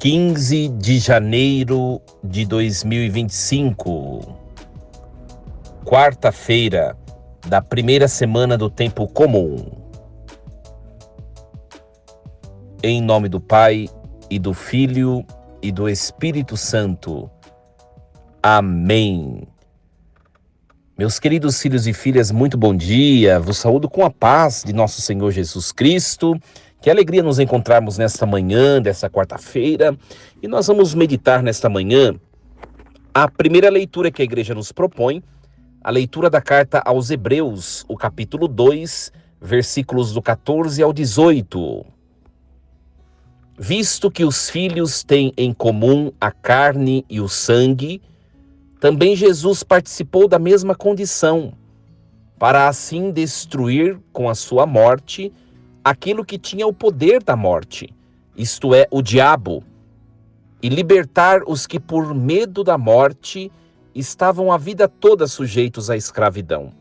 15 de janeiro de 2025, quarta-feira da primeira semana do tempo comum. Em nome do Pai, e do Filho, e do Espírito Santo. Amém. Meus queridos filhos e filhas, muito bom dia. Vos saúdo com a paz de nosso Senhor Jesus Cristo. Que alegria nos encontrarmos nesta manhã, desta quarta-feira. E nós vamos meditar nesta manhã a primeira leitura que a igreja nos propõe, a leitura da carta aos Hebreus, o capítulo 2, versículos do 14 ao 18. Visto que os filhos têm em comum a carne e o sangue, também Jesus participou da mesma condição, para assim destruir com a sua morte aquilo que tinha o poder da morte, isto é, o diabo, e libertar os que por medo da morte estavam a vida toda sujeitos à escravidão.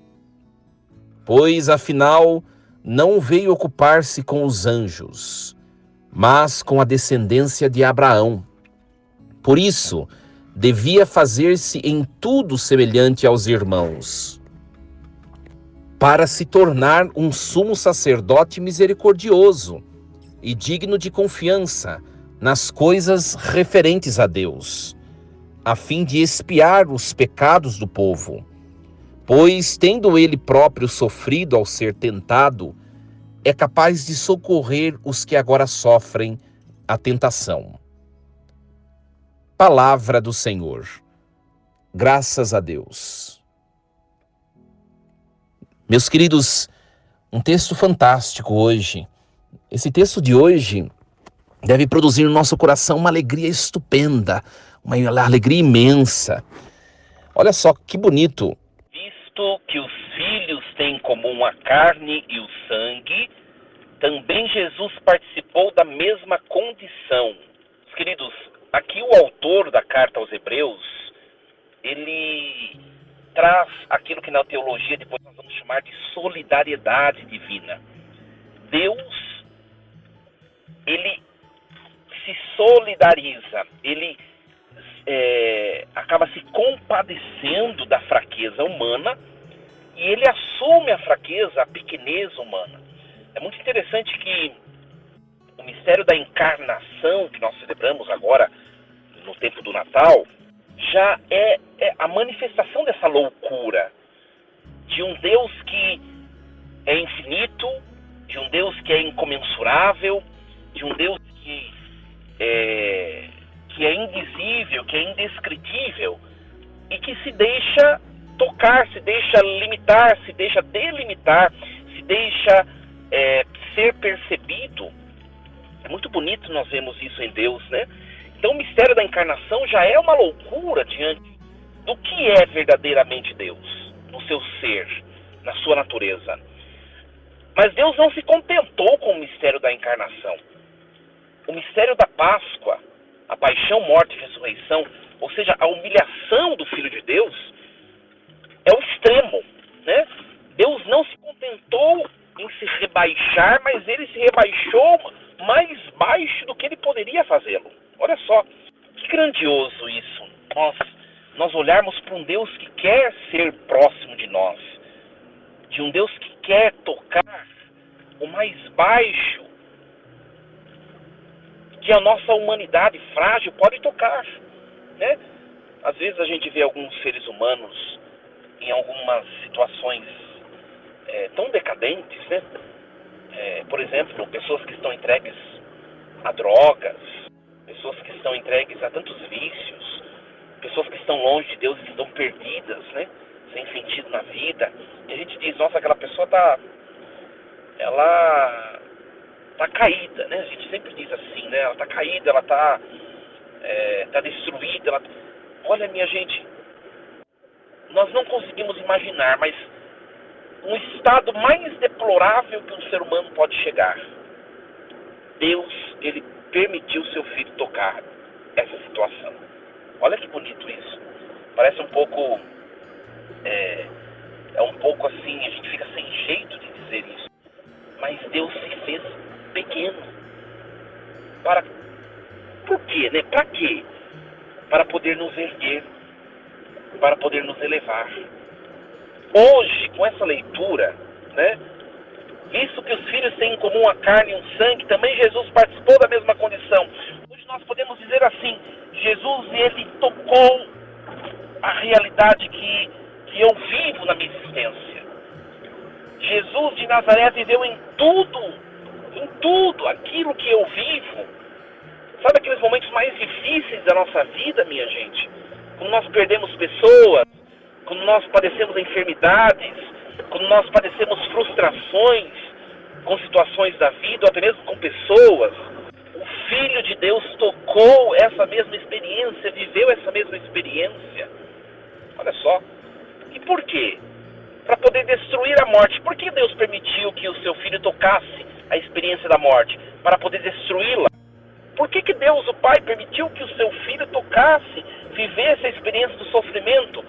Pois, afinal, não veio ocupar-se com os anjos, mas com a descendência de Abraão. Por isso, devia fazer-se em tudo semelhante aos irmãos, para se tornar um sumo sacerdote misericordioso e digno de confiança nas coisas referentes a Deus, a fim de expiar os pecados do povo. Pois, tendo ele próprio sofrido ao ser tentado, é capaz de socorrer os que agora sofrem a tentação. Palavra do Senhor. Graças a Deus. Meus queridos, um texto fantástico hoje. Esse texto de hoje deve produzir no nosso coração uma alegria estupenda, uma alegria imensa. Olha só que bonito. Visto que os filhos têm em comum a carne e o sangue, também Jesus participou da mesma condição. Queridos, aqui o autor da carta aos Hebreus, ele traz aquilo que na teologia depois nós vamos chamar de solidariedade divina. Deus, ele se solidariza, ele acaba se compadecendo da fraqueza humana e ele assume a fraqueza, a pequenez humana. É muito interessante que o mistério da encarnação que nós celebramos agora no tempo do Natal já é a manifestação dessa loucura de um Deus que é infinito, de um Deus que é incomensurável, de um Deus que é invisível, que é indescritível e que se deixa tocar, se deixa limitar, se deixa delimitar, se deixa ser percebido. É muito bonito nós vemos isso em Deus, né? Então o mistério da encarnação já é uma loucura diante do que é verdadeiramente Deus, no seu ser, na sua natureza. Mas Deus não se contentou com o mistério da encarnação. O mistério da Páscoa, a paixão, morte e ressurreição, ou seja, a humilhação do Filho de Deus, é o extremo, né? Deus não se contentou em se rebaixar, mas ele se rebaixou mais baixo do que ele poderia fazê-lo. Olha só, que grandioso isso. Nós olharmos para um Deus que quer ser próximo de nós, de um Deus que quer tocar o mais baixo que a nossa humanidade frágil pode tocar, né? Às vezes a gente vê alguns seres humanos em algumas situações tão decadentes, né? Por exemplo, pessoas que estão entregues a drogas, pessoas que estão entregues a tantos vícios, pessoas que estão longe de Deus e estão perdidas, né? Sem sentido na vida. E a gente diz, nossa, aquela pessoa ela tá caída, né? A gente sempre diz assim, né? Ela tá caída, ela tá destruída. Olha, minha gente, nós não conseguimos imaginar, mas um estado mais deplorável que um ser humano pode chegar. Deus, ele permitiu seu filho tocar essa situação. Olha que bonito isso. Parece um pouco um pouco assim, a gente fica sem jeito de dizer isso. Mas Deus se fez pequeno para Por quê, né? Para quê? Para poder nos erguer, para poder nos elevar. Hoje, com essa leitura, né? Visto que os filhos têm em comum a carne e o sangue, também Jesus participou da mesma condição. Hoje nós podemos dizer assim, Jesus, ele tocou a realidade que eu vivo na minha existência. Jesus de Nazaré viveu em tudo aquilo que eu vivo. Sabe aqueles momentos mais difíceis da nossa vida, minha gente? Quando nós perdemos pessoas, quando nós padecemos enfermidades, quando nós padecemos frustrações com situações da vida, ou até mesmo com pessoas, o Filho de Deus tocou essa mesma experiência, viveu essa mesma experiência. Olha só. E por quê? Para poder destruir a morte. Por que Deus permitiu que o seu Filho tocasse a experiência da morte? Para poder destruí-la. Por que Deus, o Pai, permitiu que o seu Filho tocasse, vivesse a experiência do sofrimento?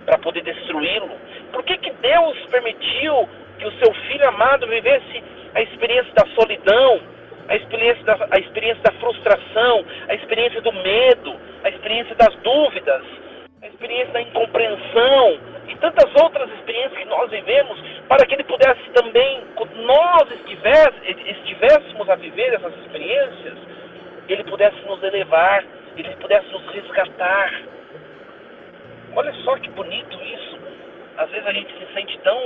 Para poder destruí-lo. Por que Deus permitiu que o seu Filho amado vivesse a experiência da solidão, a experiência da frustração, a experiência do medo, a experiência das dúvidas, a experiência da incompreensão e tantas outras experiências que nós vivemos, para que Ele pudesse também, quando nós estivéssemos a viver essas experiências, Ele pudesse nos elevar, Ele pudesse nos resgatar. Olha só que bonito isso. Às vezes a gente se sente tão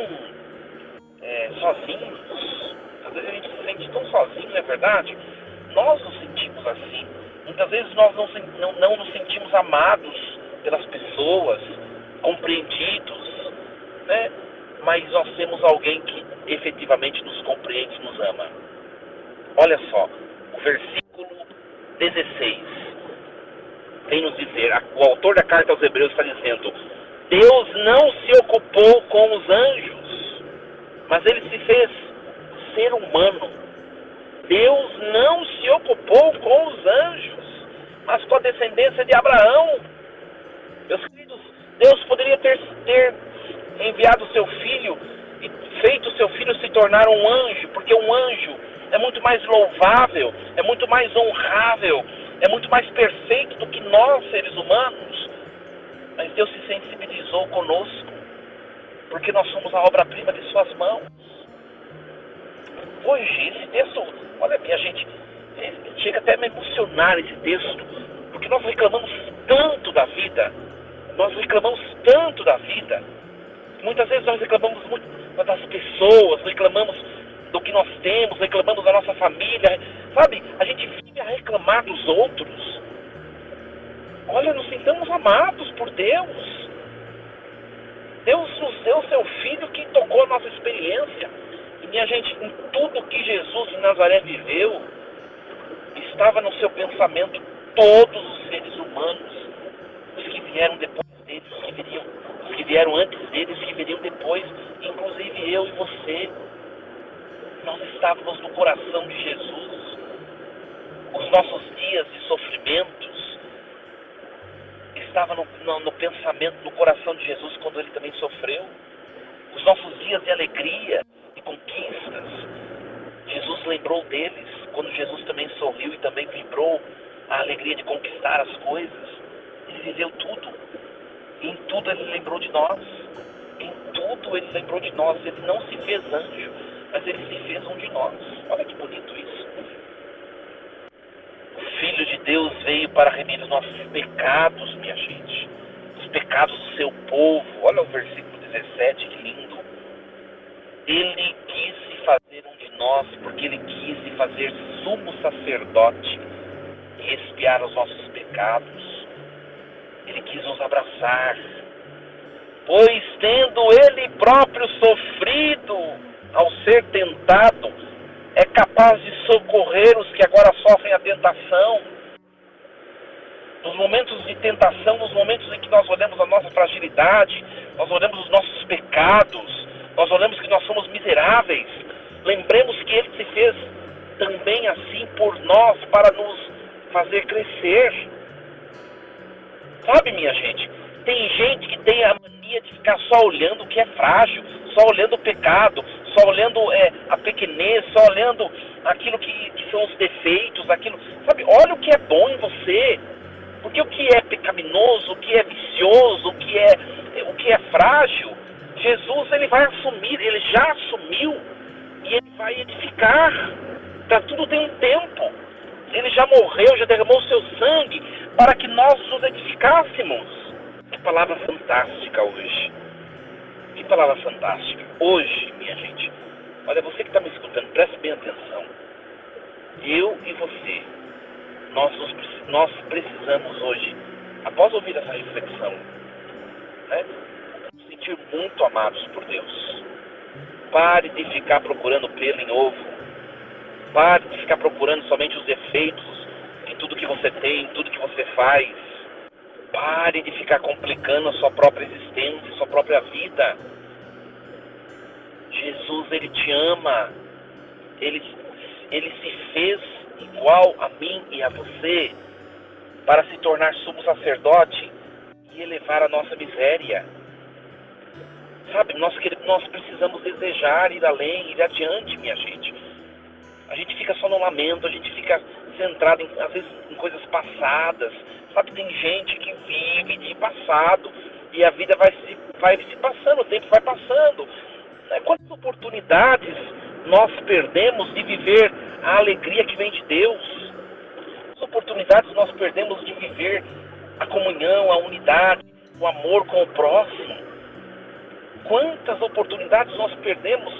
sozinhos. Às vezes a gente se sente tão sozinho, não é verdade? Nós nos sentimos assim. Muitas vezes nós não nos sentimos amados pelas pessoas, compreendidos, né? Mas nós temos alguém que efetivamente nos compreende e nos ama. Olha só, o versículo 16 vem nos dizer, o autor da carta aos Hebreus está dizendo: Deus não se ocupou com os anjos, mas Ele se fez ser humano. Deus não se ocupou com os anjos, mas com a descendência de Abraão. Meus queridos, Deus poderia ter enviado o seu filho e feito o seu filho se tornar um anjo, porque um anjo é muito mais louvável, é muito mais honrável, é muito mais perfeito do que nós, seres humanos. Mas Deus se sensibilizou conosco, porque nós somos a obra-prima de suas mãos. Hoje, esse texto, olha, minha gente, chega até a me emocionar esse texto, porque nós reclamamos tanto da vida, muitas vezes nós reclamamos muito das pessoas, reclamamos do que nós temos, reclamamos da nossa família, sabe? A gente vive a reclamar dos outros. Olha, nos sintamos amados por Deus. Deus nos deu seu Filho que tocou a nossa experiência. E minha gente, em tudo que Jesus de Nazaré viveu, estava no seu pensamento todos os seres humanos, os que vieram depois dele, os que vieram antes dele, os que viriam depois, inclusive eu e você. Nós estávamos no coração de Jesus. Os nossos dias de sofrimentos estavam no pensamento, no coração de Jesus, quando Ele também sofreu. Os nossos dias de alegria e conquistas, Jesus lembrou deles, quando Jesus também sorriu e também vibrou a alegria de conquistar as coisas. Ele viveu tudo. E em tudo Ele lembrou de nós. Em tudo Ele lembrou de nós. Ele não se fez anjo, mas Ele se fez um de nós. Olha que bonito isso. O Filho de Deus veio para remir os nossos pecados, minha gente. Os pecados do seu povo. Olha o versículo 17, que lindo. Ele quis se fazer um de nós, porque Ele quis se fazer sumo sacerdote e expiar os nossos pecados. Ele quis nos abraçar. Pois tendo Ele próprio sofrido ao ser tentado, é capaz de socorrer os que agora sofrem a tentação. Nos momentos de tentação, nos momentos em que nós olhamos a nossa fragilidade, nós olhamos os nossos pecados, nós olhamos que nós somos miseráveis, lembremos que Ele se fez também assim por nós, para nos fazer crescer. Sabe, minha gente, tem gente que tem a mania de ficar só olhando o que é frágil, só olhando o pecado, só olhando a pequenez, só olhando aquilo que são os defeitos, aquilo, sabe? Olha o que é bom em você, porque o que é pecaminoso, o que é vicioso, o que é frágil, Jesus ele vai assumir, ele já assumiu e ele vai edificar. Para tudo tem um tempo. Ele já morreu, já derramou o seu sangue para que nós nos edificássemos. Que palavra fantástica hoje. Que palavra fantástica. Hoje, minha gente, olha, você que está me escutando, preste bem atenção. Eu e você, nós precisamos hoje, após ouvir essa reflexão, né, nos sentir muito amados por Deus. Pare de ficar procurando pelo em ovo. Pare de ficar procurando somente os defeitos em tudo que você tem, em tudo que você faz. Pare de ficar complicando a sua própria existência, a sua própria vida. Jesus, ele te ama. Ele se fez igual a mim e a você para se tornar sumo sacerdote e elevar a nossa miséria. Sabe, nós precisamos desejar ir além, ir adiante, minha gente. A gente fica só no lamento, a gente fica centrado, às vezes, em coisas passadas. Sabe, tem gente que vive de passado e a vida vai se passando, o tempo vai passando. Quantas oportunidades nós perdemos de viver a alegria que vem de Deus? Quantas oportunidades nós perdemos de viver a comunhão, a unidade, o amor com o próximo? Quantas oportunidades nós perdemos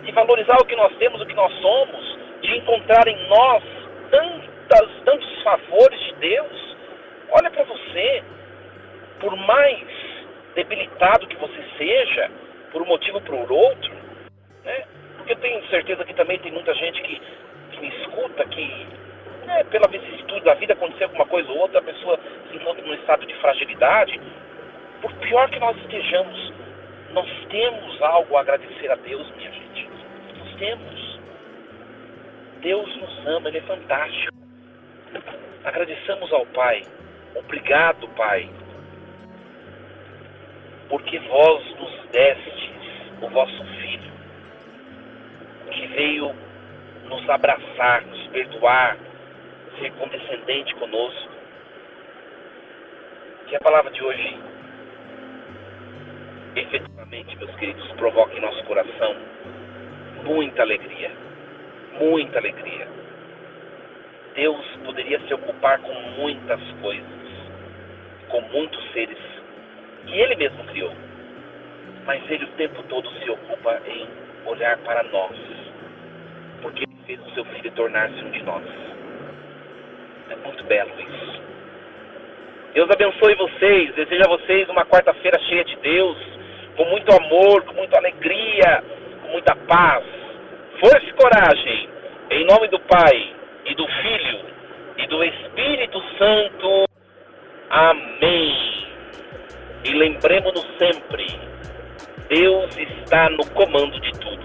de valorizar o que nós temos, o que nós somos, de encontrar em nós tantos favores de Deus? Olha para você, por mais debilitado que você seja, por um motivo ou por outro, né? Porque eu tenho certeza que também tem muita gente que me escuta, que pela vicissitude da vida acontecer alguma coisa ou outra, a pessoa se encontra num estado de fragilidade. Por pior que nós estejamos, nós temos algo a agradecer a Deus, minha gente. Nós temos. Deus nos ama, Ele é fantástico. Agradeçamos ao Pai. Obrigado, Pai, porque vós nos destes o vosso Filho, que veio nos abraçar, nos perdoar, ser condescendente conosco. Que a palavra de hoje, efetivamente, meus queridos, provoque em nosso coração muita alegria, muita alegria. Deus poderia se ocupar com muitas coisas, com muitos seres que Ele mesmo criou, mas Ele o tempo todo se ocupa em olhar para nós, porque Ele fez o seu Filho tornar-se um de nós. É muito belo isso. Deus abençoe vocês, desejo a vocês uma quarta-feira cheia de Deus, com muito amor, com muita alegria, com muita paz. Força e coragem, em nome do Pai, e do Filho, e do Espírito Santo. Amém. E lembremos-nos sempre, Deus está no comando de tudo.